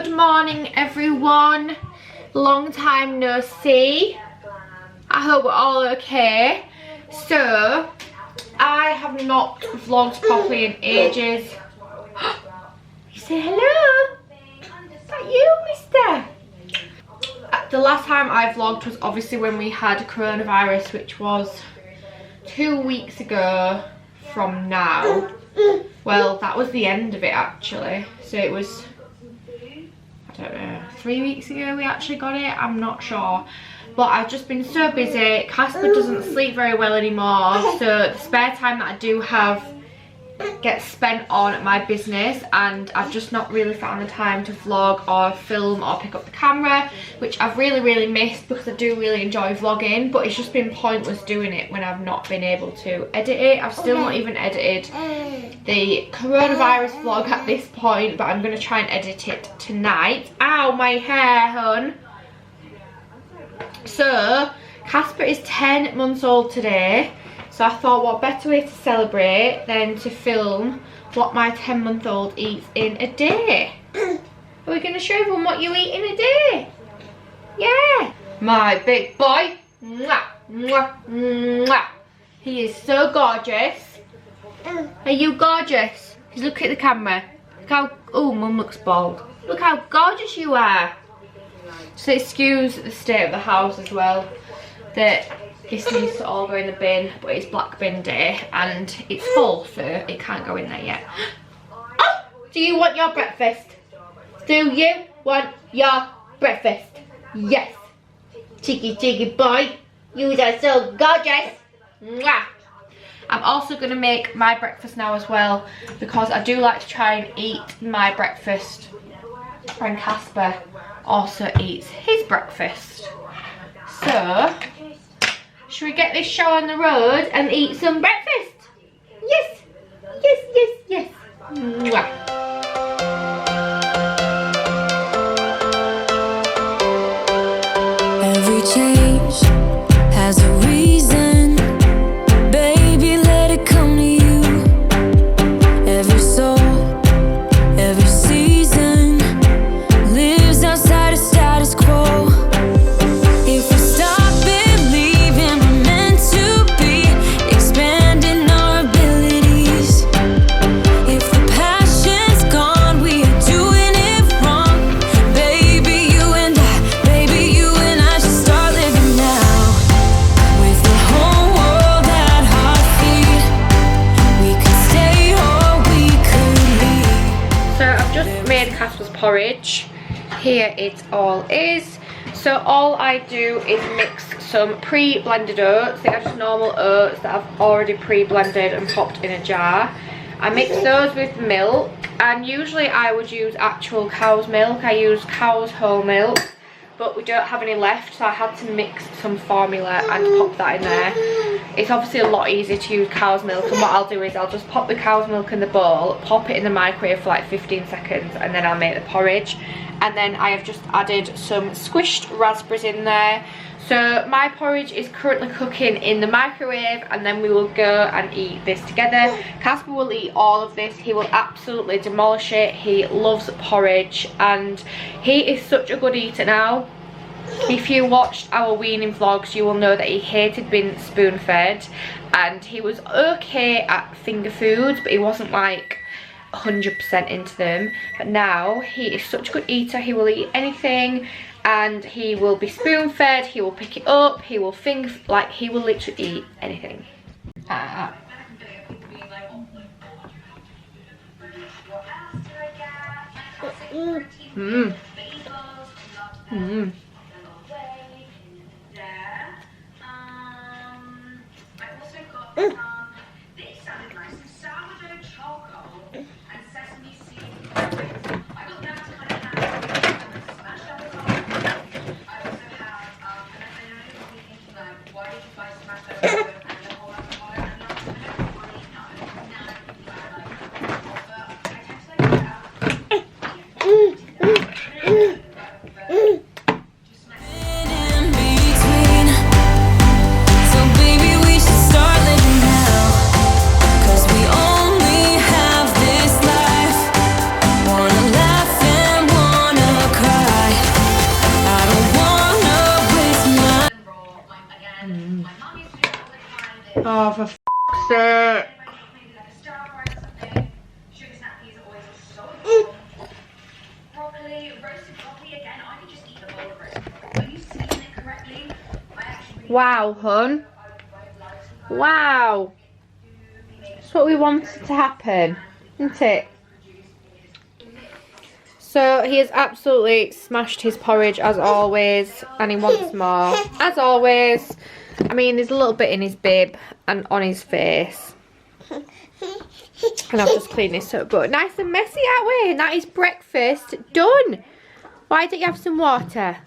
Good morning everyone, long time no see. I hope we're all okay. So I have not vlogged properly in ages. You say hello? Is that you, mister? The last time I vlogged was obviously when we had coronavirus, which was 2 weeks ago from now. Well, that was the end of it actually. So it was, I don't know, 3 weeks ago we actually got it. I'm not sure. But I've just been so busy. Casper doesn't sleep very well anymore. So the spare time that I do have gets spent on my business, and I've just not really found the time to vlog or film or pick up the camera, which I've really missed because I do really enjoy vlogging, but it's just been pointless doing it when I've not been able to edit it. I've still not even edited the coronavirus vlog at this point, but I'm going to try and edit it tonight. Ow, my hair, hun. So Casper is 10 months old today. So I thought, what better way to celebrate than to film what my 10-month-old eats in a day. Are we going to show everyone what you eat in a day? Yeah. My big boy. Mwah, mwah, mwah. He is so gorgeous. Are you gorgeous? Just look at the camera. Look how, oh, mum looks bald. Look how gorgeous you are. So excuse the state of the house as well. That this needs to all go in the bin, but it's black bin day and it's full, so it can't go in there yet. Oh, do you want your breakfast? Do you want your breakfast? Yes. Cheeky boy. You are so gorgeous. Mwah. I'm also going to make my breakfast now as well, because I do like to try and eat my breakfast when Casper also eats his breakfast. So should we get this show on the road and eat some breakfast? Yes, yes. Mwah. Every change has a reason, baby, let it come to you. Every soul, every season lives outside of status quo. If we stop believing we're meant to be, expanding our abilities. If the passion's gone, we are doing it wrong. Baby, you and I should start living now. With the whole world at our feet, we could stay or we could leave. So I've just made Casper's porridge. Here it all is. So all I do is mix some pre-blended oats. They are just normal oats that I've already pre-blended and popped in a jar. I mix those with milk, and usually I would use actual cow's milk. I use cow's whole milk, but we don't have any left, so I had to mix some formula and pop that in there. It's obviously a lot easier to use cow's milk, and what I'll do is I'll just pop the cow's milk in the bowl, pop it in the microwave for like 15 seconds, and then I'll make the porridge. And then I have just added some squished raspberries in there. So my porridge is currently cooking in the microwave, and then we will go and eat this together. Casper will eat all of this. He will absolutely demolish it. He loves porridge, and he is such a good eater now. If you watched our weaning vlogs, you will know that he hated being spoon fed, and he was okay at finger foods, but he wasn't like 100% into them. But now he is such a good eater. He will eat anything, and he will be spoon fed, he will pick it up, he will finger, like he will literally eat anything. Oh, for f***'s sake. Wow, hun. Wow. That's what we wanted to happen, isn't it? So he has absolutely smashed his porridge as always, and he wants more as always. I mean, there's a little bit in his bib and on his face, and I've just cleaned this up, but nice and messy, aren't we? And that is breakfast done. Why don't you have some water?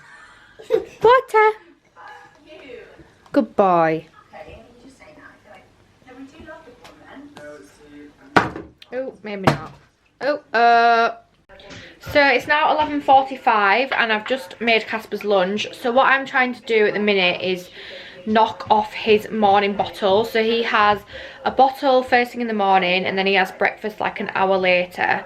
Water. Good boy. Oh, maybe not. Oh, so it's now 11:45 and I've just made Casper's lunch. So what I'm trying to do at the minute is knock off his morning bottle. So he has a bottle first thing in the morning and then he has breakfast like an hour later.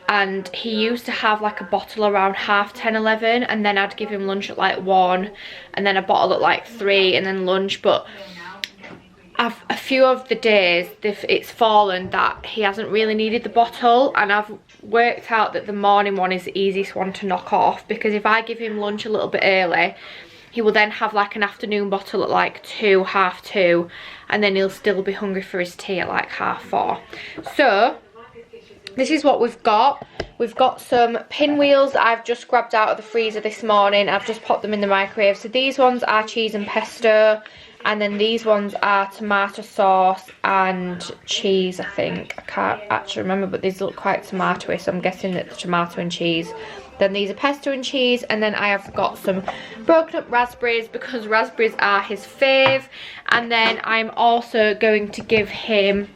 And he used to have like a bottle around 10:30, 11, and then I'd give him lunch at like 1 and then a bottle at like 3 and then lunch. But a few of the days it's fallen that he hasn't really needed the bottle, and I've worked out that the morning one is the easiest one to knock off, because if I give him lunch a little bit early, he will then have like an afternoon bottle at like 2, 2:30, and then he'll still be hungry for his tea at like 4:30. So this is what we've got. We've got some pinwheels that I've just grabbed out of the freezer this morning. I've just popped them in the microwave. So these ones are cheese and pesto, and then these ones are tomato sauce and cheese, I think. I can't actually remember, but these look quite tomatoey, so I'm guessing that the tomato and cheese. Then these are pesto and cheese, and then I have got some broken up raspberries because raspberries are his fave. And then I'm also going to give him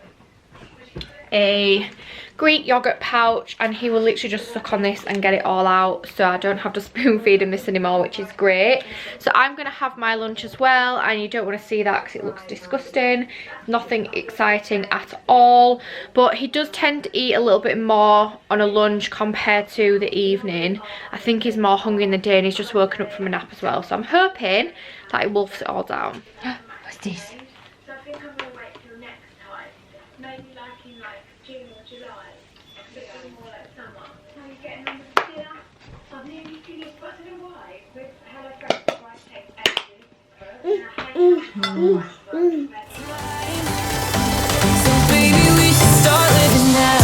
a Greek yogurt pouch, and he will literally just suck on this and get it all out, so I don't have to spoon feed him this anymore, which is great. So I'm gonna have my lunch as well, and you don't want to see that because it looks disgusting. Nothing exciting at all, but he does tend to eat a little bit more on a lunch compared to the evening. I think he's more hungry in the day, and he's just woken up from a nap as well, so I'm hoping that he wolfs it all down. What's this? So I think I'm gonna wait till next time, maybe like in like June or July, a bit more like summer. How are you getting on with the dinner? I've nearly finished, but I don't know why. With Hello Fresh, the rice takes ages, and I hate So baby, we should start living now.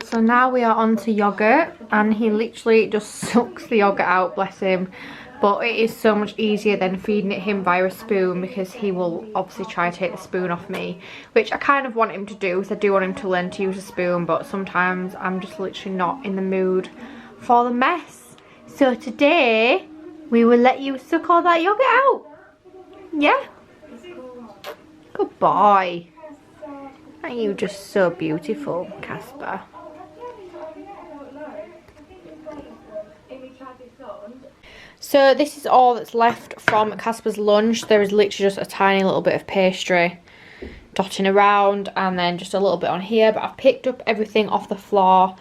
So now we are on to yogurt, and he literally just sucks the yogurt out, bless him. But it is so much easier than feeding it him via a spoon, because he will obviously try to take the spoon off me, which I kind of want him to do, because I do want him to learn to use a spoon, but sometimes I'm just literally not in the mood for the mess. So today we will let you suck all that yogurt out. Yeah? Good boy. Aren't you just so beautiful, Casper? So this is all that's left from Casper's lunch. There is literally just a tiny little bit of pastry dotting around, and then just a little bit on here, but I've picked up everything off the floor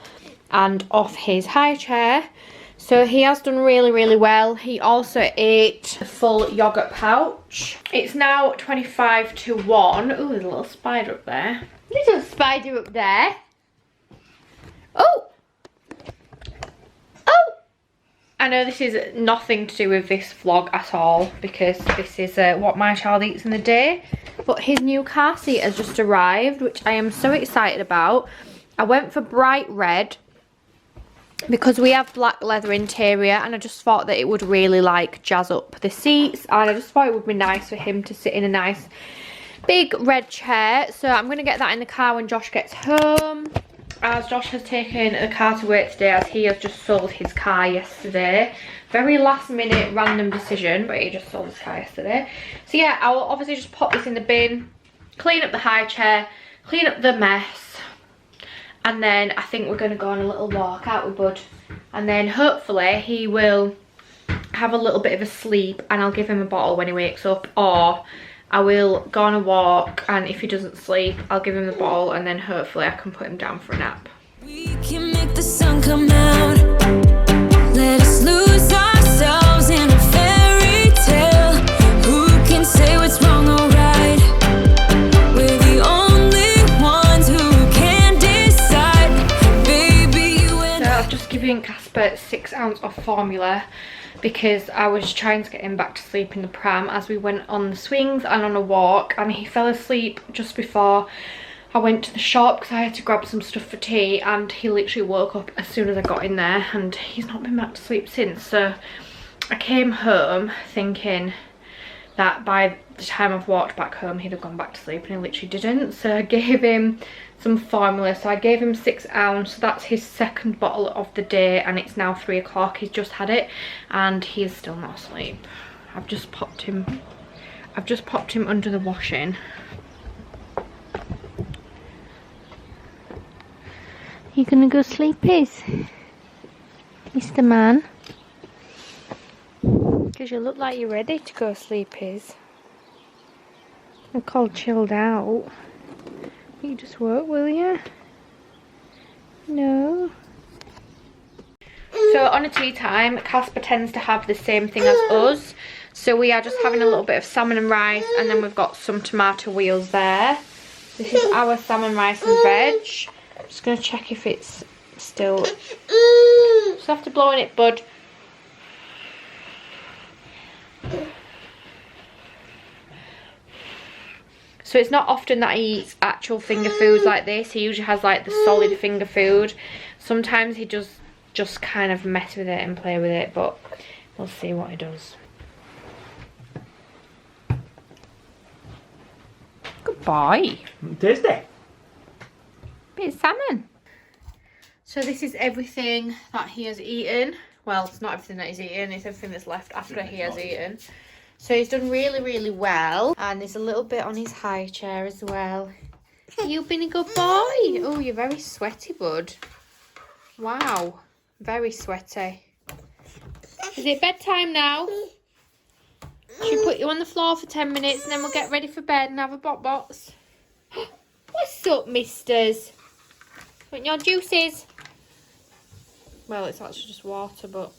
and off his high chair. So he has done really, really well. He also ate the full yogurt pouch. It's now 25 to 1. Oh, there's a little spider up there. Little spider up there. Oh! Oh! I know this is nothing to do with this vlog at all, because this is what my child eats in the day. But his new car seat has just arrived, which I am so excited about. I went for bright red, because we have black leather interior, and I just thought that it would really like jazz up the seats, and I just thought it would be nice for him to sit in a nice big red chair. So I'm going to get that in the car when Josh gets home, as Josh has taken the car to work today, as he has just sold his car yesterday. Very last minute random decision, but he just sold his car yesterday. So yeah, I will obviously just pop this in the bin, clean up the high chair, clean up the mess, and then I think we're going to go on a little walk out with Bud, and then hopefully he will have a little bit of a sleep and I'll give him a bottle when he wakes up, or I will go on a walk and if he doesn't sleep I'll give him the bottle and then hopefully I can put him down for a nap. We can make the sun come out. Let us lose ourselves in a fairy tale. Who can say what's wrong or right? We're the only ones who can decide. Baby, you and So I've just given Casper 6 ounces of formula because I was trying to get him back to sleep in the pram as we went on the swings and on a walk, and he fell asleep just before I went to the shop because I had to grab some stuff for tea, and he literally woke up as soon as I got in there and he's not been back to sleep since. So I came home thinking that by the time I've walked back home he'd have gone back to sleep, and he literally didn't. So I gave him some formula. So I gave him 6 ounces. So that's his second bottle of the day, and it's now 3 o'clock. He's just had it and he is still not asleep. I've just popped him under the washing. You gonna go sleepies, Mr. Man? Because you look like you're ready to go sleepies. I'm called chilled out. You just work, will you? No. So on a tea time, Casper tends to have the same thing as us. So we are just having a little bit of salmon and rice, and then we've got some tomato wheels there. This is our salmon, rice and veg. I'm just going to check if it's still... Just have to blow in it, Bud. So it's not often that he eats actual finger foods like this. He usually has like the solid finger food. Sometimes he does just kind of mess with it and play with it, but we'll see what he does. Good boy. Tasty. Bit of salmon. So this is everything that he has eaten. Well, it's not everything that he's eaten, it's everything that's left after he has eaten. So he's done really, really well. And there's a little bit on his high chair as well. You've been a good boy. Oh, you're very sweaty, Bud. Wow. Very sweaty. Is it bedtime now? Should we put you on the floor for 10 minutes and then we'll get ready for bed and have a bot box? What's up, misters? Want your juices? Well, it's actually just water, but...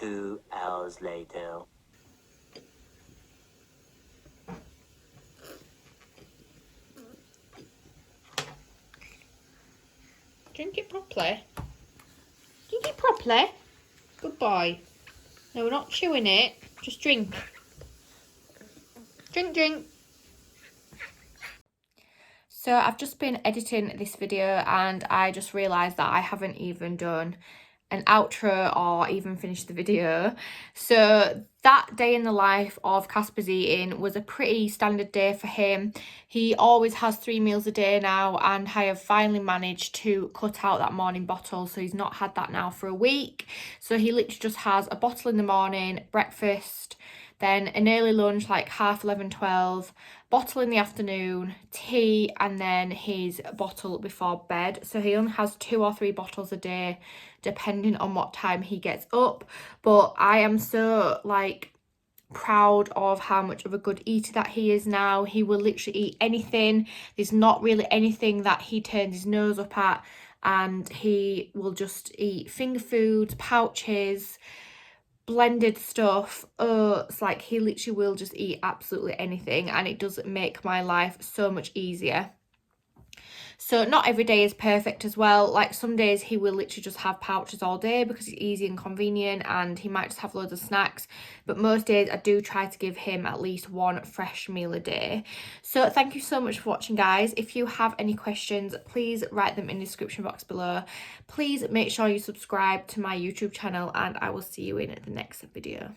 Two hours later. Drink it properly. Drink it properly. Good boy. No, we're not chewing it. Just drink. Drink, drink. So I've just been editing this video and I just realised that I haven't even done an outro or even finished the video. So that day in the life of Casper's eating was a pretty standard day for him. He always has 3 meals a day now, and I have finally managed to cut out that morning bottle, so he's not had that now for a week. So he literally just has a bottle in the morning, breakfast, then an early lunch like 11:30, 12, bottle in the afternoon, tea, and then his bottle before bed. So he only has 2 or 3 bottles a day depending on what time he gets up. But I am so like proud of how much of a good eater that he is now. He will literally eat anything. There's not really anything that he turns his nose up at, and he will just eat finger foods, pouches, blended stuff, oats. Like, he literally will just eat absolutely anything, and it does make my life so much easier. So not every day is perfect as well. Like, some days he will literally just have pouches all day because it's easy and convenient, and he might just have loads of snacks. But most days I do try to give him at least 1 fresh meal a day. So thank you so much for watching, guys. If you have any questions, please write them in the description box below. Please make sure you subscribe to my YouTube channel, and I will see you in the next video.